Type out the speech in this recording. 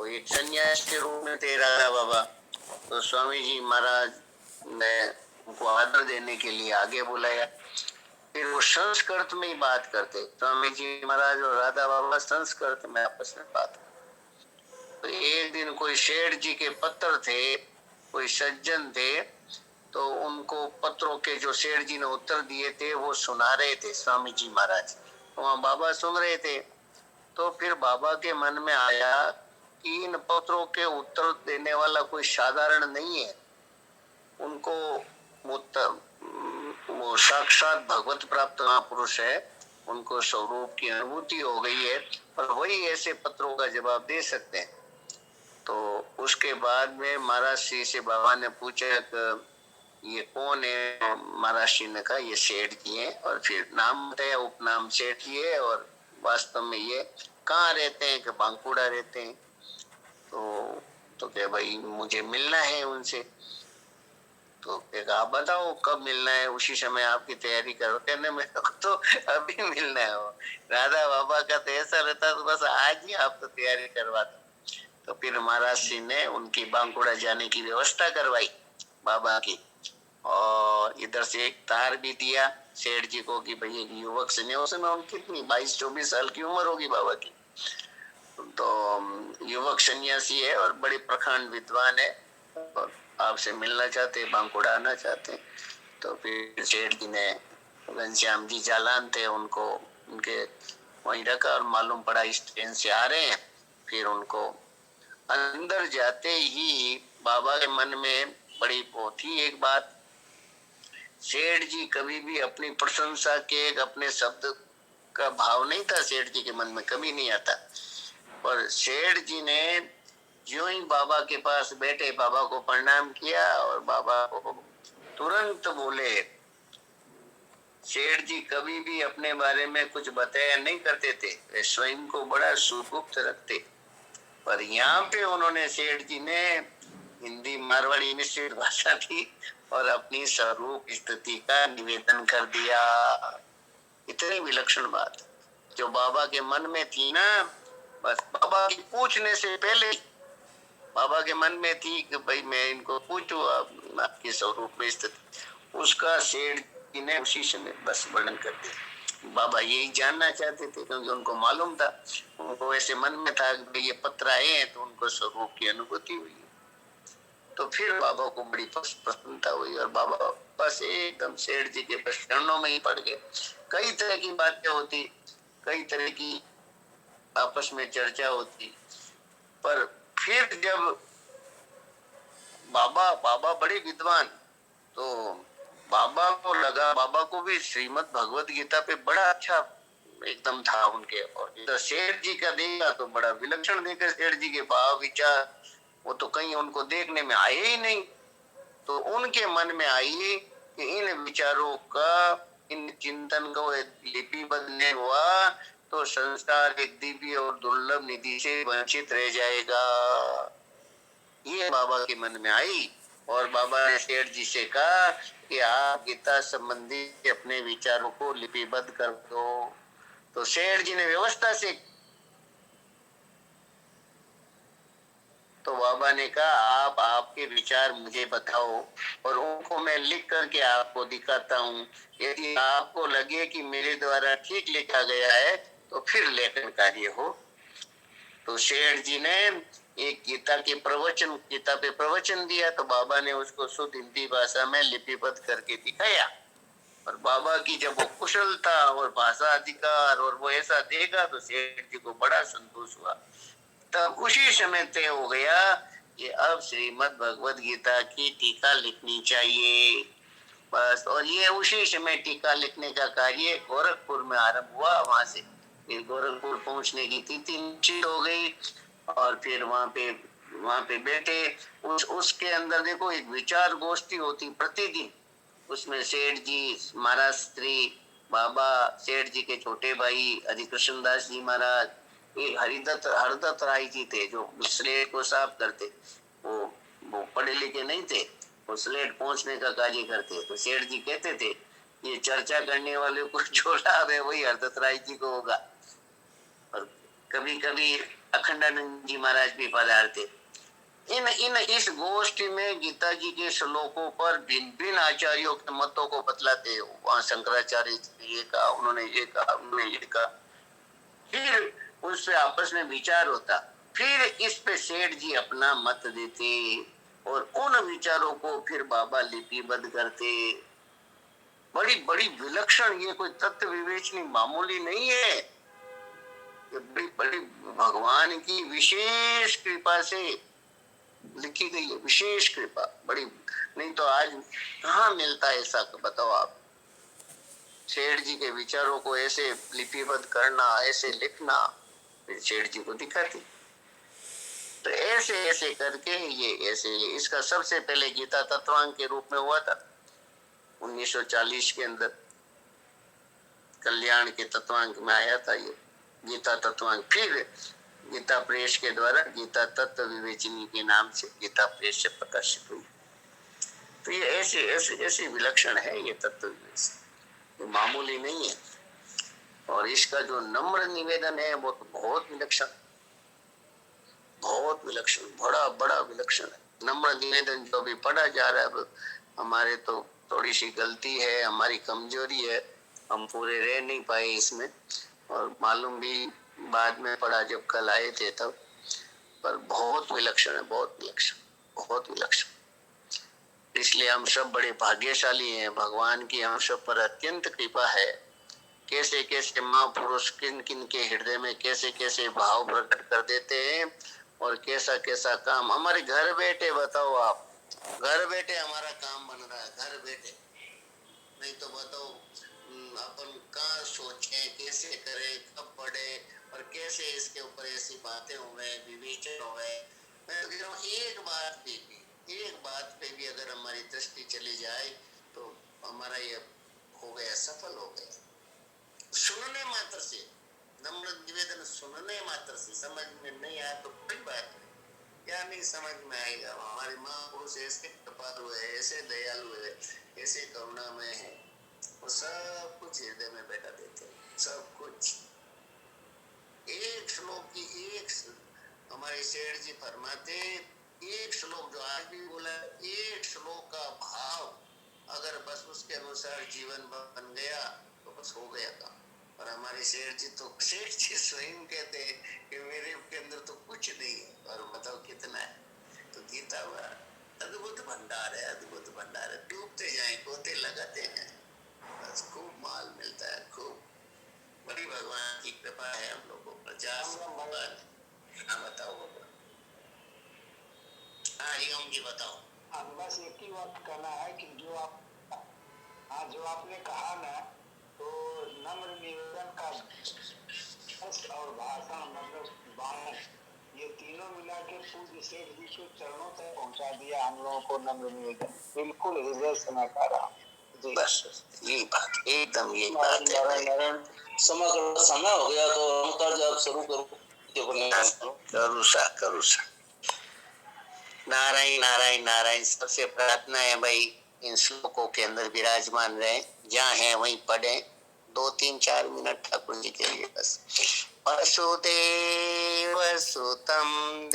एक सन्यास के रूप में थे राधा बाबा। तो स्वामी जी महाराज ने उनको आदर देने के लिए आगे बुलाया। फिर वो संस्कृत में ही बात करते, स्वामी जी महाराज और राधा बाबा संस्कृत में आपस में बात करते। तो एक दिन कोई शेठ जी के पत्र थे, कोई सज्जन थे, तो उनको पत्रों के जो शेठ जी ने उत्तर दिए थे वो सुना रहे थे स्वामी जी महाराज, वहाँ बाबा सुन रहे थे। तो फिर बाबा के मन में आया कि इन पत्रों के उत्तर देने वाला कोई साधारण नहीं है, उनको वो साक्षात भगवत प्राप्त महापुरुष है, उनको स्वरूप की अनुभूति हो गई है और वही ऐसे पत्रों का जवाब दे सकते हैं। तो उसके बाद में महाराज श्री से बाबा ने पूछा कि ये कौन है। महाराज श्री ने कहा ये सेठ जी है, और फिर नाम बताया, उपनाम सेठ जी है, और वास्तव में ये कहाँ रहते हैं कि बांकुड़ा रहते हैं। तो क्या भाई मुझे मिलना है उनसे। तो आप बताओ कब मिलना है, उसी समय आपकी तैयारी करो। कहने में तो अभी मिलना है। वो राधा बाबा का तो ऐसा रहता तो बस आज ही आप तो तैयारी करवा दो। तो फिर महाराज श्री ने उनकी बांकुड़ा जाने की व्यवस्था करवाई बाबा की, और इधर से एक तार भी दिया सेठ जी को कि भाई एक युवक से, उस समय उनकी कितनी 22-24 साल की उम्र होगी बाबा की। तो युवक सन्यासी है और बड़े प्रखंड विद्वान है, और आपसे मिलना चाहते, बांकुड़ा आना चाहते। तो फिर सेठ जी ने, घनश्याम जी जालान थे, उनको उनके वहीं रखा और मालूम पड़ा इस ट्रेन से आ रहे हैं। फिर उनको अंदर जाते ही बाबा के मन में बड़ी वो थी एक बात, सेठ जी कभी भी अपनी प्रशंसा के अपने शब्द का भाव नहीं था सेठ जी के मन में, कभी नहीं आता। पर सेठ जी ने जो ही बाबा के पास बैठे, बाबा को प्रणाम किया और बाबा को तुरंत बोले। सेठ जी कभी भी अपने बारे में कुछ बताया नहीं करते थे, वे स्वयं को बड़ा सुगुप्त रखते। पर यहाँ पे उन्होंने, सेठ जी ने हिंदी मारवाड़ी मिश्रित भाषा थी और अपनी स्वरूप स्थिति का निवेदन कर दिया। इतनी विलक्षण बात जो बाबा के मन में थी ना, बस बाबा की पूछने से पहले बाबा के मन में थी कि भाई मैं इनको पूछूं आपके स्वरूप में स्थिति, उसका सेठ जी ने उसी समय बस वर्णन कर दिया। बाबा यही जानना चाहते थे क्योंकि उनको मालूम था, उनको ऐसे मन में था कि ये पत्र आए हैं तो उनको स्वरूप की अनुभूति हुई। तो फिर बाबा को बड़ी प्रसन्नता हुई और बाबा बस एकदम सेठ जी के चरणों में ही पड़ गए। कई तरह की बातें होती, कई तरह की आपस में चर्चा होती, पर फिर जब बाबा बड़े विद्वान, तो बाबा को लगा, बाबा को भी श्रीमद् भगवत गीता पे बड़ा अच्छा एकदम था उनके। और तो शेर जी का देखा तो बड़ा विलक्षण देखा, शेर जी के भाव विचार वो तो कहीं उनको देखने में आए ही नहीं। तो उनके मन में आई कि इन विचारों का, इन चिंतन को लिपिबद्ध हुआ तो संसार एक दिव्य और दुर्लभ निधि से वंचित रह जाएगा। ये बाबा के मन में आई और बाबा ने सेठ जी से कहा कि आप गीता संबंधी अपने विचारों को लिपिबद्ध कर दो। तो सेठ जी ने व्यवस्था से, तो बाबा ने कहा आप आपके विचार मुझे बताओ और उनको मैं लिख करके आपको दिखाता हूँ। यदि आपको लगे कि मेरे द्वारा ठीक लिखा गया है तो फिर लेखन कार्य हो। तो सेठ जी ने एक गीता पे प्रवचन दिया, तो बाबा ने उसको शुद्ध हिंदी भाषा में लिपिबद्ध करके दिखाया। और बाबा की जब वो कुशलता और भाषा अधिकार और वो ऐसा देखा तो सेठ जी को बड़ा संतोष हुआ। तब उसी समय तय हो गया कि अब श्रीमद् भगवद गीता की टीका लिखनी चाहिए बस। और ये उसी समय टीका लिखने का कार्य गोरखपुर में आरंभ हुआ। वहां से फिर गोरखपुर पहुंचने की तिथि निश्चित हो गई और फिर वहां पे बैठे। उसके अंदर देखो एक विचार गोष्ठी होती प्रतिदिन। उसमें सेठ जी, महाराज स्त्री, बाबा, सेठ जी के छोटे भाई हरिकृष्ण दास जी महाराज, एक हरदत्त राय जी थे जो स्लेट को साफ करते। वो पढ़े लिखे नहीं थे, वो स्लेट पहुंचने का कार्य करते। तो सेठ जी कहते थे ये चर्चा करने वाले को जो लाभ है वही हरदत्त राय जी को होगा। और कभी कभी अखंडानंद जी महाराज भी पधारते। इस गोष्ठी में गीता जी के श्लोकों पर भिन्न भिन्न आचार्यों के मतों को बतलाते हो। वहां शंकराचार्य ने ये कहा, उन्होंने ये कहा, उन्होंने ये कहा, फिर उससे आपस में विचार होता, फिर इस पे सेठ जी अपना मत देते और उन विचारों को फिर बाबा लिपिबद्ध करते। बड़ी बड़ी विलक्षण, ये कोई तत्व विवेचनी मामूली नहीं है, ये बड़ी बड़ी भगवान की विशेष कृपा से लिखी गई है, विशेष कृपा बड़ी। नहीं तो आज कहाँ मिलता है ऐसा, बताओ आप। सेठ जी के विचारों को ऐसे लिपिबद्ध करना, ऐसे लिखना, फिर सेठ जी को दिखाती। तो ऐसे ऐसे करके ये ऐसे, इसका सबसे पहले गीता तत्वांग के रूप में हुआ था 1940 के अंदर, कल्याण के तत्वांग में आया था ये गीता तत्वांग। फिर गीता प्रेस के द्वारा गीता तत्व विवेचनी के नाम से गीता प्रेस से प्रकाशित हुई। तो ये ऐसे ऐसे ऐसे विलक्षण है ये तत्व विवेचनी, ये मामूली नहीं है। और इसका जो नम्र निवेदन है वो तो बहुत विलक्षण, बहुत विलक्षण, बड़ा बड़ा विलक्षण है। नम्र निवेदन जो भी पढ़ा जा रहा है, हमारे तो थोड़ी सी गलती है, हमारी कमजोरी है, हम पूरे रह नहीं पाए इसमें, और मालूम भी बाद में पढ़ा जब कल आए थे तब। पर बहुत विलक्षण है, बहुत विलक्षण, बहुत विलक्षण। इसलिए हम सब बड़े भाग्यशाली हैं, भगवान की हम सब पर अत्यंत कृपा है। कैसे कैसे महापुरुष किन किन के हृदय में कैसे कैसे भाव प्रकट कर देते हैं, और कैसा कैसा काम हमारे घर बैठे। बताओ आप, घर बैठे हमारा काम बन रहा है, घर बैठे। नहीं तो बताओ अपन कहाँ सोचे, कैसे करे, कब पढ़े, और कैसे इसके ऊपर ऐसी बातें हुए, विवेचन हुए। मैं तो कह रहा हूँ एक बात पे भी अगर हमारी दृष्टि चली जाए तो हमारा ये हो गया, सफल हो गया। सुनने मात्र से, नम्र निवेदन सुनने मात्र से, समझ में नहीं आया तो कोई बात नहीं, क्या नहीं समझ में आएगा। हमारे महापुरुष ऐसे कृपालु है, ऐसे दयालु है, ऐसे करुणामय है, वो सब कुछ हृदय में बैठा देते हैं, सब कुछ। एक श्लोक की एक, हमारे सेठ जी फरमाते, एक श्लोक जो आज भी बोला, एक श्लोक का भाव अगर बस उसके अनुसार जीवन बन गया तो बस हो गया काम। और हमारे सेठ जी तो, सेठ जी स्वयं कहते हैं कि मेरे के अंदर तो कुछ नहीं है, और बताओ कितना है। तो गीता हुआ अद्भुत भंडार है, अद्भुत भंडार है। डूबते जाए, गोते लगाते हैं, बस खूब माल मिलता है, खूब। बड़ी भगवान की कृपा है हम लोगों पर। हाँ बताओ बाबा। हाँ हिगम जी बताओ। बस एक ही बात कहना है कि जो आप, हाँ जो आपने कहा ना, तो नम्र निवेदन का और भाषण मतलब बाण, ये तीनों मिला के पूज्य सेठ जी के चरणों तक पहुंचा दिया हम लोगों को। नम्र निवेदन बिल्कुल हृदय से मैं कह रहा हूँ। बस यही बात, एकदम यही बात है। समय हो गया तो हम कार्य आप शुरू करो। करूँ नारायण नारायण नारायण। सबसे प्रार्थना है भाई, इन श्लोकों के अंदर विराजमान रहे, जहाँ है वहीं पढ़े, 2-3-4 मिनट ठाकुर जी के लिए बस। वसुदेव सुतम